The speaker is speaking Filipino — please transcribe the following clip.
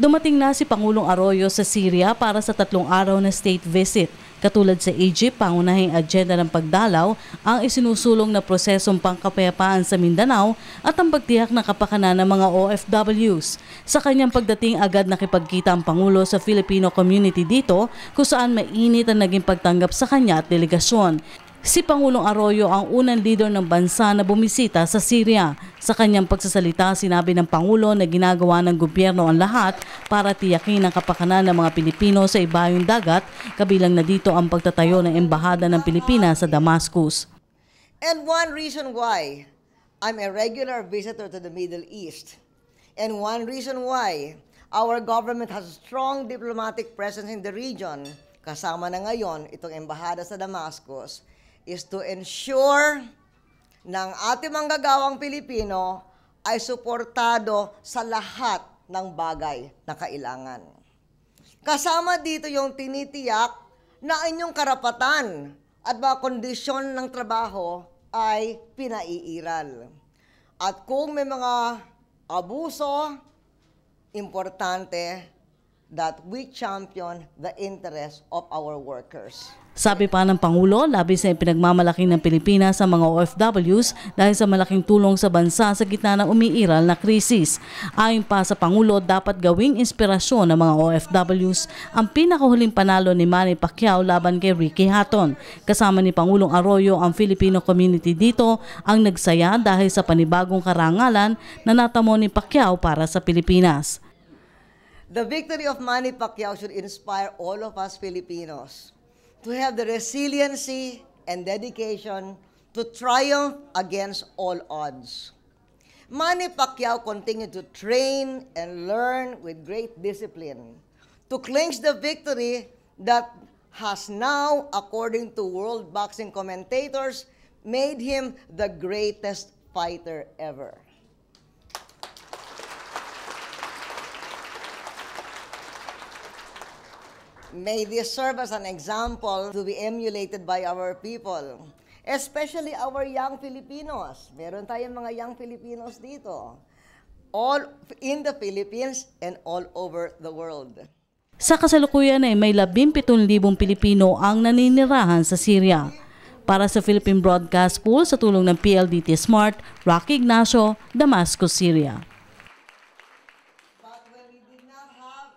Dumating na si Pangulong Arroyo sa Syria para sa 3 araw na state visit. Katulad sa Egypt, pangunahing agenda ng pagdalaw ang isinusulong na prosesong pangkapayapaan sa Mindanao at ang pagtiyak ng kapakanan ng mga OFWs. Sa kanyang pagdating, agad nakipagkita ang Pangulo sa Filipino community dito kung saan mainit ang naging pagtanggap sa kanya at delegasyon. Si Pangulong Arroyo ang unang leader ng bansa na bumisita sa Syria. Sa kanyang pagsasalita, sinabi ng Pangulo na ginagawa ng gobyerno ang lahat para tiyakin ang kapakanan ng mga Pilipino sa ibayong dagat, kabilang na dito ang pagtatayo ng embahada ng Pilipinas sa Damascus. And one reason why I'm a regular visitor to the Middle East, and one reason why our government has a strong diplomatic presence in the region, kasama na ngayon itong embahada sa Damascus, is to ensure ng ating manggagawang Pilipino ay suportado sa lahat ng bagay na kailangan. Kasama dito yung tinitiyak na inyong karapatan at mga kondisyon ng trabaho ay pinaiiral. At kung may mga abuso, importante that we champion the interest of our workers. Sabi pa ng Pangulo, labis na ipinagmamalaki ng Pilipinas sa mga OFWs dahil sa malaking tulong sa bansa sa gitna ng umiiral na krisis. Ayon pa sa Pangulo, dapat gawing inspirasyon ng mga OFWs ang pinakahuling panalo ni Manny Pacquiao laban kay Ricky Hatton. Kasama ni Pangulong Arroyo ang Filipino community dito ang nagsaya dahil sa panibagong karangalan na natamo ni Pacquiao para sa Pilipinas. The victory of Manny Pacquiao should inspire all of us Filipinos to have the resiliency and dedication to triumph against all odds. Manny Pacquiao continued to train and learn with great discipline to clinch the victory that has now, according to world boxing commentators, made him the greatest fighter ever. May this serve as an example to be emulated by our people, especially our young Filipinos. Meron tayong mga young Filipinos dito, all in the Philippines and all over the world. Sa kasalukuyan ay may 17,000 Pilipino ang naninirahan sa Syria. Para sa Philippine Broadcast Pool sa tulong ng PLDT Smart, Rocky Ignacio, Damascus, Syria. But when we did not have